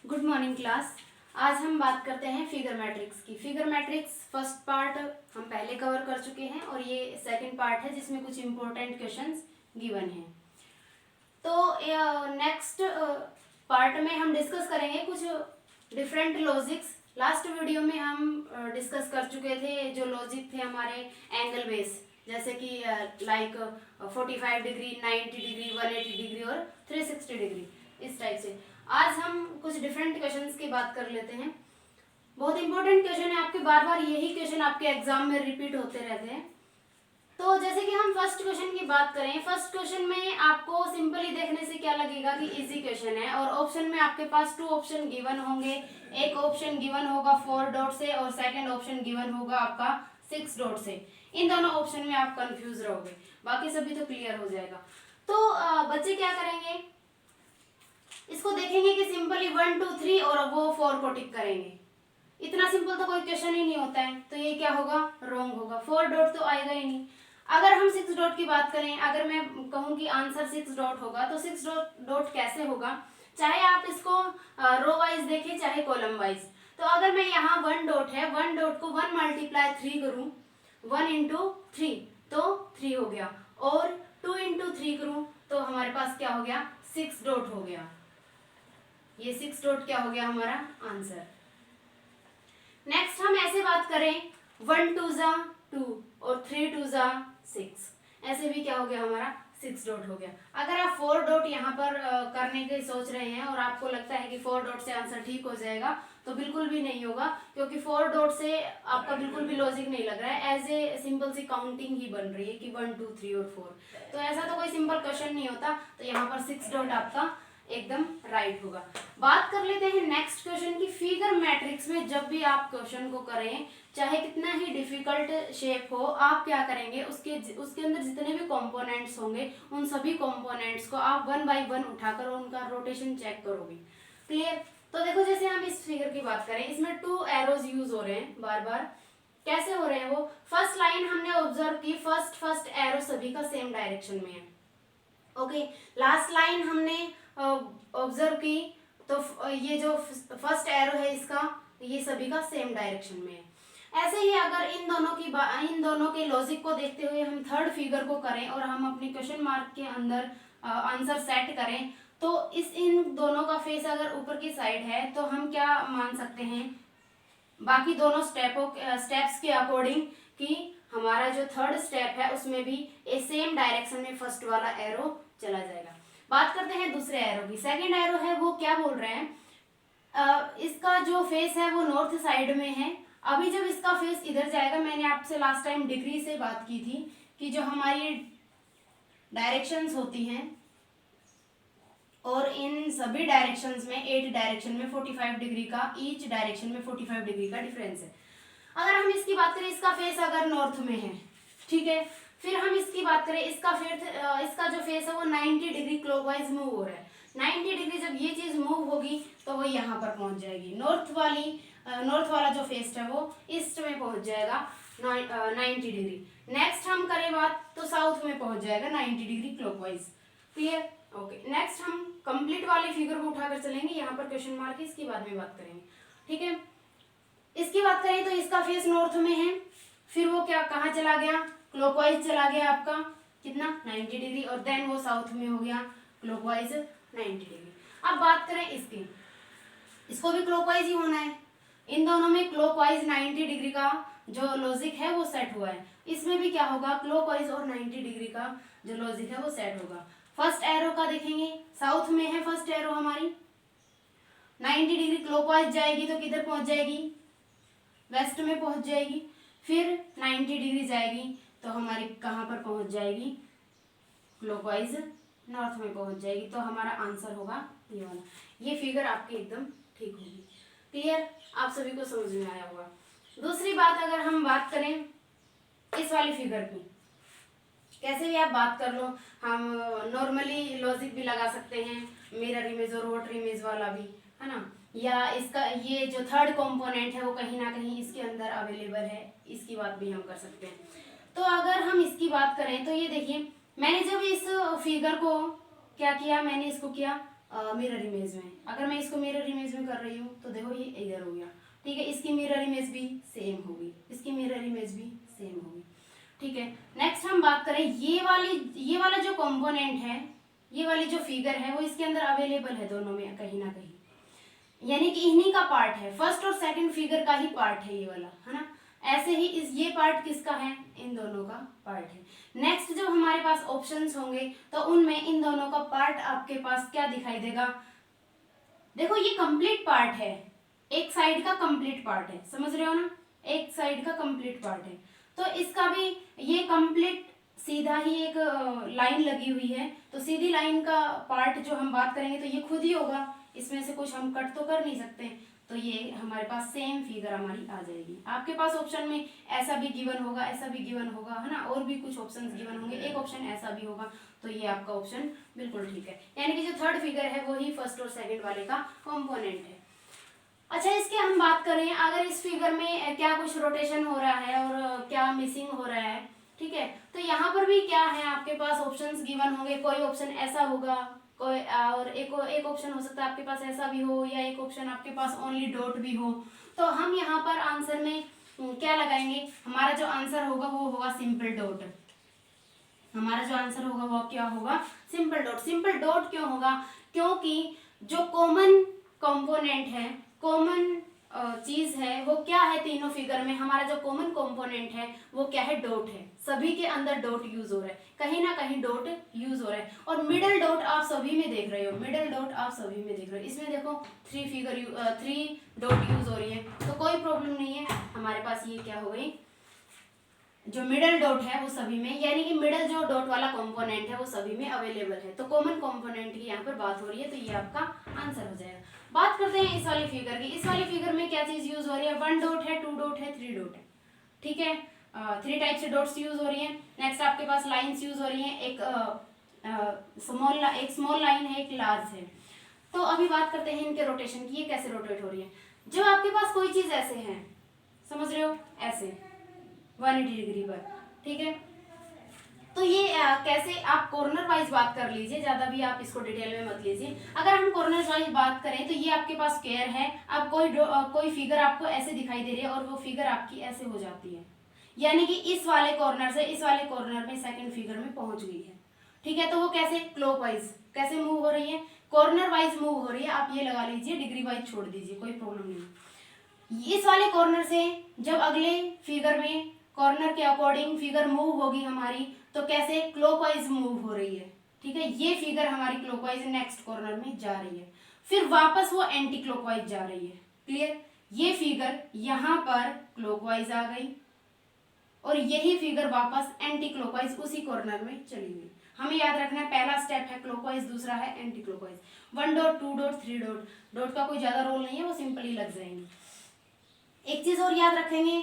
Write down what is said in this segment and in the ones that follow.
Good morning class. आज हम बात करते हैं फिगर मैट्रिक्स की। फिगर मैट्रिक्स फर्स्ट पार्ट हम पहले कवर कर चुके हैं और ये सेकंड पार्ट है जिसमें कुछ इंपॉर्टेंट क्वेश्चंस गिवन हैं। तो नेक्स्ट पार्ट में हम डिस्कस करेंगे कुछ डिफरेंट लॉजिक्स। लास्ट वीडियो में हम डिस्कस कर चुके थे जो लॉजिक थे हमारे एंगल बेस, जैसे कि लाइक 45 डिग्री, 90 डिग्री, 180 डिग्री और 360 डिग्री, इस टाइप से। आज हम कुछ डिफरेंट क्वेश्चंस की बात कर लेते हैं। बहुत इंपॉर्टेंट क्वेश्चन है आपके, बार बार यही क्वेश्चन आपके एग्जाम में रिपीट होते रहते हैं। तो जैसे कि हम फर्स्ट क्वेश्चन की बात करें, फर्स्ट क्वेश्चन में आपको सिंपली देखने से क्या लगेगा कि इजी क्वेश्चन है और ऑप्शन में आपके पास 2 ऑप्शन गिवन होंगे। एक ऑप्शन गिवन होगा 4 डॉट से और सेकंड ऑप्शन गिवन होगा आपका 6 डॉट से। इन दोनों ऑप्शन में आप कंफ्यूज रहोगे, बाकी सभी तो क्लियर हो जाएगा। तो बच्चे क्या करेंगे, इसको देखेंगे कि सिंपली 1 2 3 और वो 4 को टिक करेंगे। इतना सिंपल तो कोई क्वेश्चन ही नहीं होता है, तो ये क्या होगा, रॉन्ग होगा। 4 डॉट तो आएगा ही नहीं। अगर हम 6 डॉट की बात करें, अगर मैं कहूँ कि आंसर 6 डॉट होगा, तो 6 डॉट कैसे होगा, चाहे आप इसको रो वाइज देखें चाहे कॉलम वाइज। तो अगर मैं यहाँ 1 डॉट है, 1 डॉट को 1 मल्टीप्लाई 3 करूँ, 1 इंटू 3 तो 3 हो गया, और 2 इंटू 3 करूँ तो हमारे पास क्या हो गया, 6 डॉट हो गया। ये 6 डॉट क्या हो गया हमारा आंसर। नेक्स्ट हम ऐसे बात करें, 1 2 जा 2 और 3 2 जा 6, ऐसे भी क्या हो गया हमारा 6 डॉट हो गया। अगर आप 4 डॉट यहाँ पर करने की सोच रहे हैं और आपको लगता है कि 4 डॉट से आंसर ठीक हो जाएगा, तो बिल्कुल भी नहीं होगा, क्योंकि 4 डॉट से आपका बिल्कुल भी लॉजिक नहीं लग रहा है। एज ए सिंपल सी काउंटिंग ही बन रही है कि 1 2 3 और 4, तो ऐसा तो कोई सिंपल क्वेश्चन नहीं होता। तो यहाँ पर 6 डॉट आपका एकदम राइट होगा। बात कर लेते हैं नेक्स्ट क्वेश्चन की। फिगर मैट्रिक्स में जब भी आप क्वेश्चन को करें, चाहे कितना ही डिफिकल्ट शेप हो, आप क्या करेंगे, उसके अंदर जितने भी कंपोनेंट्स होंगे उन सभी कंपोनेंट्स को आप 1 बाय 1 उठाकर उनका रोटेशन चेक करोगे। क्लियर। तो देखो, जैसे हम इस फिगर की बात करें, इसमें 2 एरोज यूज हो रहे हैं बार बार। कैसे हो रहे हैं वो, फर्स्ट लाइन हमने ऑब्जर्व की, फर्स्ट एरो सभी का सेम डायरेक्शन में है। ओके, लास्ट लाइन हमने ऑब्जर्व की, तो ये जो फर्स्ट एरो है इसका, ये सभी का सेम डायरेक्शन में है। ऐसे ही अगर इन दोनों के लॉजिक को देखते हुए हम थर्ड फिगर को करें और हम अपनी क्वेश्चन मार्क के अंदर आंसर सेट करें, तो इन दोनों का फेस अगर ऊपर की साइड है तो हम क्या मान सकते हैं, बाकी दोनों स्टेप्स के अकॉर्डिंग, कि हमारा जो थर्ड स्टेप है उसमें भी सेम डायरेक्शन में फर्स्ट वाला एरो चला जाएगा। बात करते हैं दूसरे एरो की। सेकंड एरो है वो क्या बोल रहे हैं, इसका जो फेस है वो नॉर्थ साइड में है। अभी जब इसका फेस इधर जाएगा, मैंने आपसे लास्ट टाइम डिग्री से बात की थी कि जो हमारी डायरेक्शंस होती हैं, और इन सभी डायरेक्शंस में 8 डायरेक्शन में 45 डिग्री का, ईच डायरेक्शन में 45 डिग्री का डिफरेंस है। अगर हम इसकी बात करें, इसका फेस अगर नॉर्थ में है, ठीक है, फिर हम इसकी बात करें, इसका जो फेस है वो 90 डिग्री क्लॉकवाइज मूव हो रहा है। 90 डिग्री जब ये चीज मूव होगी तो वो यहाँ पर पहुंच जाएगी। नॉर्थ वाला जो फेस है वो ईस्ट में पहुंच जाएगा 90 डिग्री। नेक्स्ट हम करें बात, तो साउथ में पहुंच जाएगा 90 degree clockwise. Clear. Okay, next हम कंप्लीट वाली फिगर को उठाकर चलेंगे, यहाँ पर क्वेश्चन मार्क है, इसकी बाद में बात करेंगे। ठीक है, इसकी बात करें तो इसका फेस नॉर्थ में है, फिर वो क्या कहाँ चला गया, क्लॉकवाइज चला गया आपका कितना 90 डिग्री, और देन वो साउथ में हो गया क्लॉकवाइज 90 डिग्री। अब बात करें इसकी, इसको भी क्लॉकवाइज ही होना है। इन दोनों में क्लॉकवाइज 90 डिग्री का जो लॉजिक है वो सेट हुआ है, इसमें भी क्या होगा, क्लॉकवाइज और 90 डिग्री का जो लॉजिक है वो सेट होगा। फर्स्ट एरो का देखेंगे, साउथ में है फर्स्ट एरो हमारी, 90 डिग्री क्लॉकवाइज जाएगी तो किधर पहुंच जाएगी, वेस्ट में पहुंच जाएगी। फिर 90 डिग्री जाएगी तो हमारी कहाँ पर पहुंच जाएगी, क्लॉकवाइज नॉर्थ में पहुंच जाएगी। तो हमारा आंसर होगा ये वाला। ये फिगर आपकी एकदम ठीक होगी। क्लियर, आप सभी को समझ में आया होगा। दूसरी बात, अगर हम बात करें इस वाली फिगर की, कैसे भी आप बात कर लो, हम नॉर्मली लॉजिक भी लगा सकते हैं, मिरर इमेज और वाटर इमेज वाला भी, है ना, या इसका ये जो थर्ड कंपोनेंट है वो कहीं ना कहीं इसके अंदर अवेलेबल है, इसकी बात भी हम कर सकते हैं। तो अगर हम इसकी बात करें तो ये देखिए, मैंने जब इस फिगर को क्या किया, मैंने इसको किया मिरर इमेज में। अगर मैं इसको मिरर इमेज में कर रही हूँ तो देखो ये इधर हो गया, ठीक है। इसकी मिरर इमेज भी सेम होगी, इसकी मिरर इमेज भी सेम होगी, ठीक है। नेक्स्ट हम बात करें ये वाला जो कंपोनेंट है, ये वाली जो फिगर है वो इसके अंदर अवेलेबल है दोनों में कहीं ना कहीं, यानी कि इन्हीं का पार्ट है, फर्स्ट और सेकंड फिगर का ही पार्ट है ये वाला, है ना। ऐसे ही ये पार्ट किसका है, इन दोनों का पार्ट है। नेक्स्ट जब हमारे पास ऑप्शंस होंगे तो उनमें इन दोनों का पार्ट आपके पास क्या दिखाई देगा, देखो ये कंप्लीट पार्ट है, एक साइड का कंप्लीट पार्ट है, समझ रहे हो ना, एक साइड का कंप्लीट पार्ट है। तो इसका भी ये कंप्लीट सीधा ही एक लाइन लगी हुई है, तो सीधी लाइन का पार्ट जो हम बात करेंगे तो ये खुद ही होगा, इसमें से कुछ हम कट तो कर नहीं सकते, तो ये हमारे पास सेम फिगर हमारी आ जाएगी। आपके पास ऑप्शन में ऐसा भी गिवन होगा, ऐसा भी गिवन होगा, है ना, और भी कुछ ऑप्शंस गिवन होंगे, एक ऑप्शन ऐसा भी होगा, तो ये आपका ऑप्शन बिल्कुल ठीक है, यानी कि जो थर्ड फिगर है वही फर्स्ट और सेकंड वाले का कंपोनेंट है। अच्छा, इसके हम बात करें अगर इस फिगर में क्या कुछ रोटेशन हो रहा है और क्या मिसिंग हो रहा है, ठीक है, तो यहाँ पर भी क्या है आपके पास ऑप्शंस गिवन होंगे, कोई ऑप्शन ऐसा होगा, कोई और एक ऑप्शन हो सकता है आपके पास ऐसा भी हो, या एक ऑप्शन आपके पास ओनली डॉट भी हो। तो हम यहाँ पर आंसर में क्या लगाएंगे, हमारा जो आंसर होगा वो होगा सिंपल डॉट, हमारा जो आंसर होगा वो क्या होगा, सिंपल डॉट। सिंपल डॉट क्यों होगा, क्योंकि जो कॉमन कंपोनेंट है, कॉमन चीज है वो क्या है, तीनों फिगर में हमारा जो कॉमन कंपोनेंट है वो क्या है, डॉट है। सभी के अंदर डॉट यूज हो रहा है, कहीं ना कहीं डॉट यूज हो रहा है, और मिडल डॉट आप सभी में देख रहे हो, मिडल डॉट आप सभी में देख रहे हो। इसमें देखो 3 डॉट यूज हो रही है, तो कोई प्रॉब्लम नहीं है, हमारे पास ये क्या हो गई, जो मिडल डॉट है वो सभी में, यानी कि मिडल जो डॉट वाला कंपोनेंट है वो सभी में अवेलेबल है, तो कॉमन कंपोनेंट की यहाँ पर बात हो रही है, तो ये आपका आंसर हो जाएगा। बात करते हैं इस वाली फिगर की। इस वाली फिगर में क्या चीज यूज हो रही है, 1 डॉट है, 2 डॉट है, 3 डॉट है, ठीक है। 3 टाइप से डॉट्स यूज हो रही है। नेक्स्ट आपके पास लाइन्स यूज हो रही है, एक स्मॉल लाइन है, एक लार्ज है। तो अभी बात करते हैं इनके रोटेशन की, ये कैसे रोटेट हो रही है। जब आपके पास कोई चीज ऐसे है, समझ रहे हो, ऐसे 180 डिग्री पर, ठीक है, तो ये कैसे, आप कॉर्नर वाइज बात कर लीजिए, ज्यादा भी आप इसको डिटेल में मत लीजिए। अगर हम कॉर्नर वाइज बात करें तो ये आपके पास स्क्वायर है, अब कोई फिगर आपको ऐसे दिखाई दे रही है और वो फिगर आपकी ऐसे हो जाती है, यानी कि इस वाले कॉर्नर से इस वाले कॉर्नर में सेकंड फिगर में पहुंच गई है, ठीक है। तो वो कैसे, क्लॉकवाइज कैसे मूव हो रही है, कॉर्नर वाइज मूव हो रही है, आप ये लगा लीजिए, डिग्री वाइज छोड़ दीजिए, कोई प्रॉब्लम नहीं। इस वाले कॉर्नर से जब अगले फिगर में कॉर्नर के अकॉर्डिंग फिगर मूव होगी हमारी, तो कैसे, क्लॉकवाइज मूव हो रही है, ठीक है। ये फिगर हमारी क्लॉकवाइज नेक्स्ट कॉर्नर में जा रही है, फिर वापस वो एंटी क्लॉकवाइज जा रही है, क्लियर। ये फिगर यहाँ पर क्लॉकवाइज आ गई और यही फिगर वापस एंटी क्लॉकवाइज उसी कॉर्नर में चली गई। हमें याद रखना है, पहला स्टेप है क्लॉकवाइज, दूसरा है anti clockwise. 1 dot, 2 dot, 3 dot, dot का कोई ज्यादा रोल नहीं है, वो सिंपली लग जाएंगे। एक चीज और याद रखेंगे,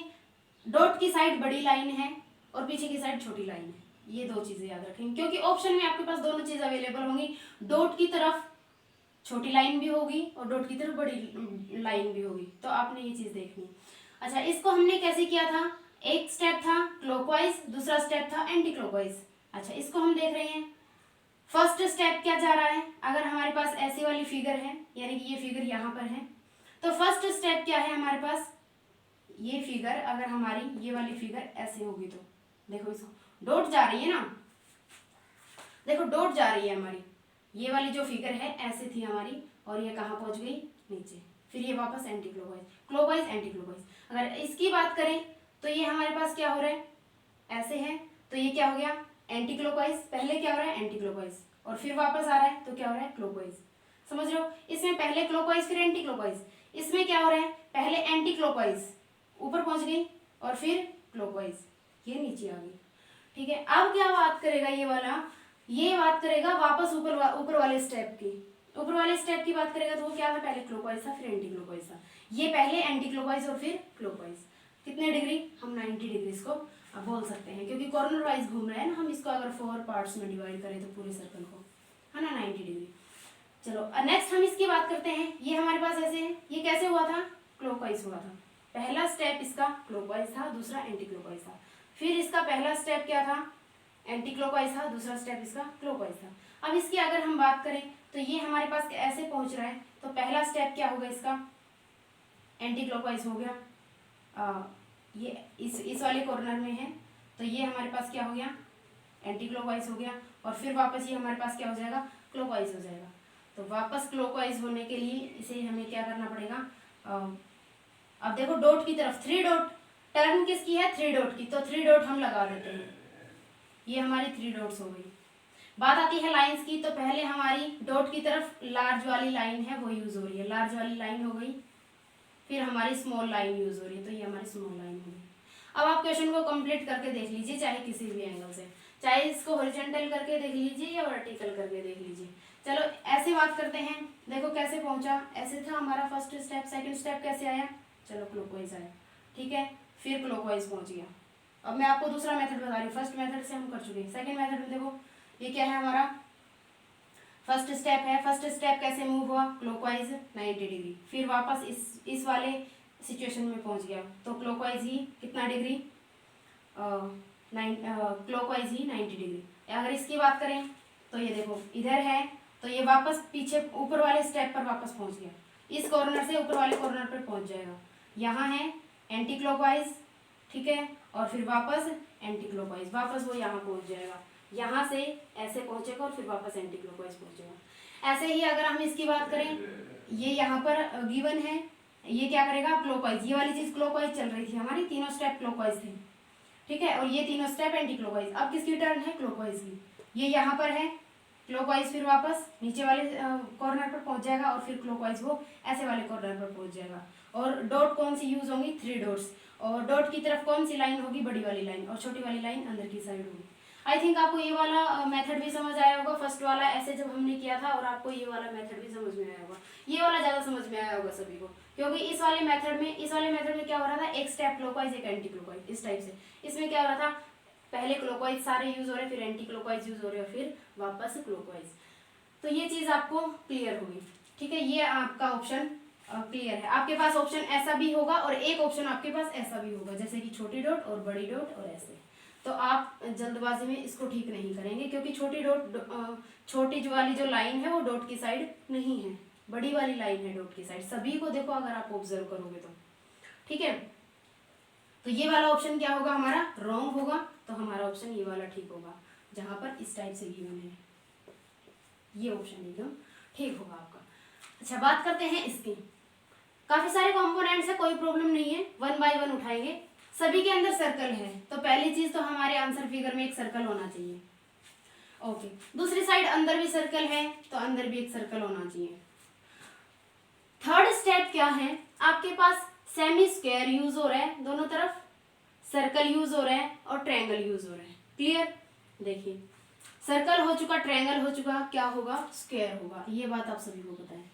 डॉट की साइड बड़ी लाइन है और पीछे की साइड छोटी लाइन है, ये 2 चीजें याद रखेंगे, क्योंकि ऑप्शन में आपके पास दोनों चीज अवेलेबल होंगी, डॉट की तरफ छोटी लाइन भी होगी और डॉट की तरफ बड़ी लाइन भी होगी, तो आपने ये चीज देखनी। अच्छा, इसको हमने कैसे किया था, एक स्टेप था क्लॉकवाइज, दूसरा स्टेप था एंटी क्लॉकवाइज। अच्छा, इसको हम देख रहे हैं, फर्स्ट स्टेप क्या जा रहा है, अगर हमारे पास ऐसी वाली फिगर है, यानी कि ये फिगर यहाँ पर है, तो फर्स्ट स्टेप क्या है हमारे पास, ये फिगर अगर हमारी ये वाली फिगर ऐसे होगी तो देखो, इसको डॉट जा रही है ना, देखो डॉट जा रही है हमारी, ये वाली जो फिगर है ऐसे थी हमारी, और ये कहाँ पहुंच गई, नीचे, फिर ये वापस anti clockwise, clockwise anti clockwise. अगर इसकी बात करें तो ये हमारे पास क्या हो रहा है, ऐसे है, तो ये क्या हो गया, एंटी क्लॉकवाइज। पहले क्या हो रहा है, एंटी क्लॉकवाइज, और फिर वापस आ रहा है तो क्या हो रहा है, क्लॉकवाइज। समझ रहे हो, इसमें पहले क्लॉकवाइज फिर एंटी क्लॉकवाइज, इसमें क्या हो रहा है, पहले एंटी क्लॉकवाइज ऊपर पहुंच गई और फिर क्लॉकवाइज ये नीचे आ गई, ठीक है। अब क्या बात करेगा ये वाला, ये बात करेगा वापस ऊपर वाले स्टेप की, ऊपर वाले स्टेप की बात करेगा तो वो क्या था, पहले क्लॉकवाइज था फिर एंटी क्लॉकवाइज था, ये पहले एंटी क्लॉकवाइज और फिर क्लॉकवाइज। कितने डिग्री, हम 90 डिग्री इसको बोल सकते हैं, क्योंकि कॉर्नर वाइज घूम रहा है ना, हम इसको अगर 4 पार्ट्स में डिवाइड करें तो पूरे सर्कल को, है ना, 90 डिग्री। चलो नेक्स्ट हम इसकी बात करते हैं, ये हमारे पास ऐसे है, ये कैसे हुआ था, क्लॉकवाइज हुआ था, पहला स्टेप इसका क्लॉकवाइज था, दूसरा एंटी क्लॉकवाइज था, फिर इसका पहला स्टेप क्या था, एंटी क्लॉकवाइज था, दूसरा स्टेप इसका क्लॉकवाइज था। अब इसकी अगर हम बात करें तो ये हमारे पास ऐसे पहुंच रहा है, तो पहला स्टेप क्या होगा इसका, एंटी क्लॉकवाइज हो गया। ये इस वाले कॉर्नर में है, तो ये हमारे पास क्या हो गया, एंटी क्लॉकवाइज हो गया, और फिर वापस ये हमारे पास क्या हो जाएगा, क्लॉकवाइज हो जाएगा। तो वापस क्लॉकवाइज होने के लिए इसे हमें क्या करना पड़ेगा, अब देखो डॉट की तरफ, 3 डॉट, टर्न किसकी है, 3 डॉट की, तो 3 डॉट हम लगा देते हैं, ये हमारी 3 डॉट्स हो गई। बात आती है लाइंस की, तो पहले हमारी डॉट की तरफ लार्ज वाली लाइन है वो यूज हो रही है, लार्ज वाली लाइन हो गई, फिर हमारी स्मॉल लाइन यूज हो रही है, तो ये हमारी स्मॉल लाइन हो गई। अब आप क्वेश्चन को कंप्लीट करके देख लीजिए, चाहे किसी भी एंगल से, चाहे इसको हॉरिजॉन्टल करके देख लीजिए या वर्टिकल करके देख लीजिए। चलो ऐसे बात करते हैं, देखो कैसे पहुंचा, ऐसे था हमारा फर्स्ट स्टेप, सेकंड स्टेप कैसे आया, चलो क्लॉकवाइज आया, ठीक है, फिर क्लॉकवाइज पहुंच गया। अब मैं आपको दूसरा मेथड बता रही हूँ, फर्स्ट मेथड से हम कर चुके हैं, सेकंड मेथड में देखो ये क्या है हमारा, फर्स्ट स्टेप है, फर्स्ट स्टेप कैसे मूव हुआ, क्लॉकवाइज 90 डिग्री, फिर वापस इस वाले सिचुएशन में पहुंच गया, तो क्लॉकवाइज ही कितना डिग्री, क्लॉकवाइज ही 90 डिग्री। अगर इसकी बात करें तो ये देखो इधर है, तो ये वापस पीछे ऊपर वाले स्टेप पर वापस पहुंच गया, इस कॉर्नर से ऊपर वाले कॉर्नर पर पहुंच जाएगा, यहाँ है एंटी क्लॉकवाइज, ठीक है, और फिर वापस एंटी क्लॉकवाइज, वापस वो यहाँ पहुंच जाएगा, यहाँ से ऐसे पहुंचेगा और फिर वापस एंटी क्लॉकवाइज पहुंचेगा। ऐसे ही अगर हम इसकी बात करें, ये यहाँ पर गिवन है, ये क्या करेगा, क्लॉकवाइज, ये वाली चीज क्लॉकवाइज चल रही थी हमारी, तीनों स्टेप क्लॉकवाइज थे, ठीक है, और ये तीनों स्टेप एंटी क्लॉकवाइज। अब किसकी टर्न है, क्लॉकवाइज की, ये यहाँ पर है क्लॉकवाइज, फिर वापस नीचे वाले कॉर्नर पर पहुंच जाएगा, और फिर क्लॉकवाइज वो ऐसे वाले कॉर्नर पर पहुंच जाएगा। और डॉट कौन सी यूज होंगी, 3 डॉट्स, और डॉट की तरफ कौन सी लाइन होगी, बड़ी वाली लाइन, और छोटी वाली लाइन अंदर की साइड होगी। आई थिंक आपको ये वाला मेथड भी समझ आया होगा, फर्स्ट वाला ऐसे जब हमने किया था, और आपको ये वाला मेथड भी समझ में आया होगा, ये वाला ज़्यादा समझ में आया होगा सभी को, क्योंकि इस वाले मेथड में क्या हो रहा था, एक स्टेप क्लॉकवाइज एक एंटी क्लॉकवाइज, इस टाइप से। इसमें क्या हो रहा था, पहले क्लॉकवाइज सारे यूज हो रहे, फिर एंटी क्लॉकवाइज यूज हो रहे, और फिर वापस क्लॉकवाइज। तो ये चीज़ आपको क्लियर होगी, ठीक है, ये आपका ऑप्शन क्लियर है। आपके पास ऑप्शन ऐसा भी होगा और एक ऑप्शन आपके पास ऐसा भी होगा, जैसे कि छोटी डॉट और बड़ी डॉट और ऐसे। तो आप जल्दबाजी में इसको ठीक नहीं करेंगे, क्योंकि छोटी जो वाली जो लाइन है वो डॉट की साइड नहीं है, बड़ी वाली लाइन है डॉट की साइड, सभी को देखो अगर आप ऑब्जर्व करोगे तो, ठीक है। तो ये वाला ऑप्शन क्या होगा हमारा, रॉन्ग होगा, तो हमारा ऑप्शन ये वाला ठीक होगा, जहां पर इस टाइप से गिवन है, ये ऑप्शन एकदम ठीक होगा आपका। अच्छा, बात करते हैं इसकी, काफी सारे कंपोनेंट्स है, कोई प्रॉब्लम नहीं है, 1 बाय 1 उठाएंगे। सभी के अंदर सर्कल है, तो पहली चीज तो हमारे आंसर फिगर में एक सर्कल होना चाहिए, ओके। दूसरी साइड अंदर भी सर्कल है, तो अंदर भी एक सर्कल होना चाहिए। थर्ड स्टेप क्या है, आपके पास सेमी स्क्वायर यूज हो रहा है, दोनों तरफ सर्कल यूज हो रहा है और ट्रायंगल यूज हो रहा है, क्लियर। देखिए सर्कल हो चुका, ट्रायंगल हो चुका, क्या होगा, स्क्वायर होगा, ये बात आप सभी को पता है।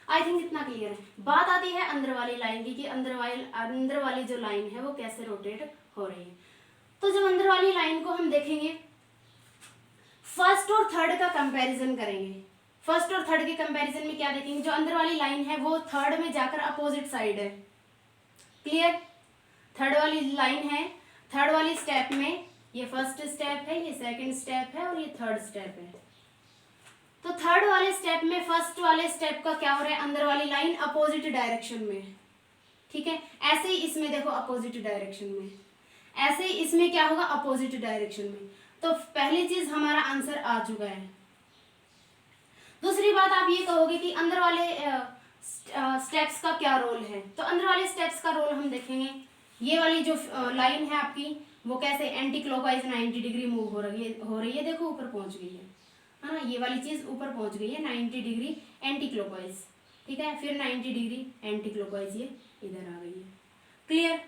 आई थिंक इतना क्लियर है। बात आती है अंदर वाली लाइन की, कि अंदर वाली जो लाइन है वो कैसे रोटेट हो रही है। तो जब अंदर वाली लाइन को हम देखेंगे, फर्स्ट और थर्ड का कंपैरिजन करेंगे। फर्स्ट और थर्ड के कंपैरिजन में क्या देखेंगे, जो अंदर वाली लाइन है वो थर्ड में जाकर अपोजिट साइड है, क्लियर। थर्ड वाली लाइन है, थर्ड वाली स्टेप में, ये फर्स्ट स्टेप है, ये सेकंड स्टेप है और ये थर्ड स्टेप है। तो थर्ड वाले स्टेप में फर्स्ट वाले स्टेप का क्या हो रहा है, अंदर वाली लाइन अपोजिट डायरेक्शन में, ठीक है। ऐसे ही इसमें देखो अपोजिट डायरेक्शन में, ऐसे ही इसमें क्या होगा, अपोजिट डायरेक्शन में। तो पहली चीज हमारा आंसर आ चुका है। दूसरी बात आप ये कहोगे कि अंदर वाले स्टेप्स का क्या रोल है, तो अंदर वाले स्टेप्स का रोल हम देखेंगे। ये वाली जो लाइन है आपकी, वो कैसे एंटी क्लॉकवाइज 90 डिग्री मूव हो रही है, देखो ऊपर पहुंच गई है ना, ये वाली चीज ऊपर पहुंच गई है 90 डिग्री एंटी क्लॉकवाइज, ठीक है, फिर 90 डिग्री एंटी क्लॉकवाइज ये इधर आ गई है, क्लियर।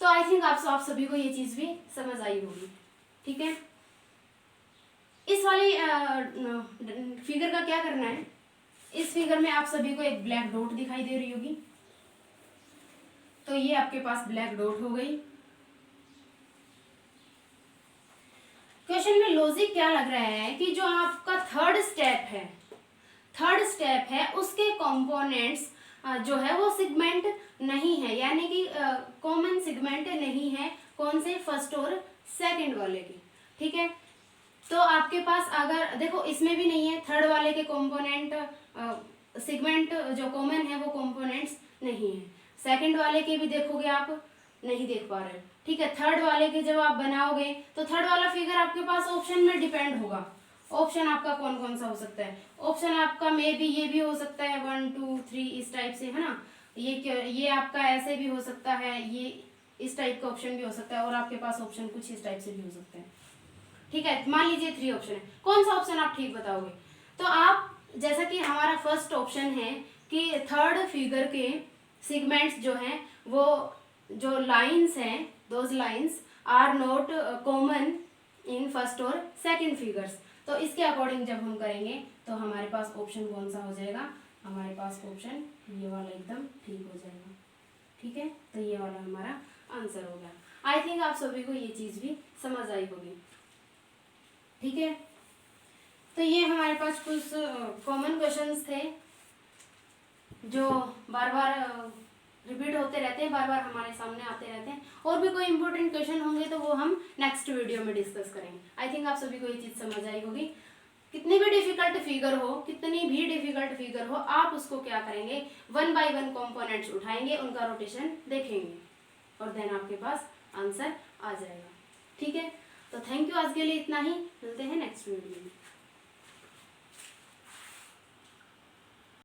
तो आई थिंक आप सभी को ये चीज भी समझ आई होगी, ठीक है। इस वाली फिगर का क्या करना है, इस फिगर में आप सभी को एक ब्लैक डॉट दिखाई दे रही होगी, तो ये आपके पास ब्लैक डॉट हो गई। क्वेश्चन में लॉजिक क्या लग रहा है कि जो आपका थर्ड स्टेप है उसके कंपोनेंट्स जो है वो सेगमेंट नहीं है, यानी कि कॉमन सेगमेंट नहीं है, कौन से, फर्स्ट और सेकंड वाले के, ठीक है। तो आपके पास अगर देखो इसमें भी नहीं है, थर्ड वाले के कंपोनेंट सेगमेंट जो कॉमन है वो कंपोनेंट्स नहीं है। सेकंड वाले के भी देखोगे आप नहीं देख पा रहे हो, ठीक है। थर्ड वाले के जब आप बनाओगे तो थर्ड वाला फिगर आपके पास ऑप्शन में डिपेंड होगा। ऑप्शन आपका कौन कौन सा हो सकता है? ऑप्शन आपका मे बी ये भी हो सकता है 1 2 3 इस टाइप से, है ना। ये आपका ऐसे भी हो सकता है, ये इस टाइप का ऑप्शन भी हो सकता है, और आपके पास ऑप्शन कुछ इस टाइप से भी हो सकता है, ठीक है। मान लीजिए 3 ऑप्शन है, कौन सा ऑप्शन आप ठीक बताओगे? तो आप जैसा कि हमारा फर्स्ट ऑप्शन है कि थर्ड फिगर के सेगमेंट्स जो हैं वो जो लाइंस हैं, those lines are not common in first और सेकंड फिगर्स। तो इसके अकॉर्डिंग जब हम करेंगे तो हमारे पास ऑप्शन कौन सा हो जाएगा? हमारे पास ऑप्शन ये वाला एकदम ठीक हो जाएगा, ठीक है। तो ये वाला हमारा आंसर हो गया। आई थिंक आप सभी को ये चीज़ भी समझ आई होगी, ठीक है। तो ये हमारे पास कुछ कॉमन क्वेश्चंस थे जो बार बार रिपीट होते रहते हैं, बार बार हमारे सामने आते रहते हैं। और भी कोई इंपॉर्टेंट क्वेश्चन होंगे तो वो हम नेक्स्ट वीडियो में डिस्कस करेंगे। आई थिंक आप सभी को ये चीज़ समझ आई होगी। कितनी भी डिफिकल्ट फिगर हो, कितनी भी डिफिकल्ट फिगर हो, आप उसको क्या करेंगे? 1 बाय 1 कंपोनेंट्स उठाएंगे, उनका रोटेशन देखेंगे और देन आपके पास आंसर आ जाएगा, ठीक है। तो थैंक यू, आज के लिए इतना ही, मिलते हैं नेक्स्ट वीडियो में।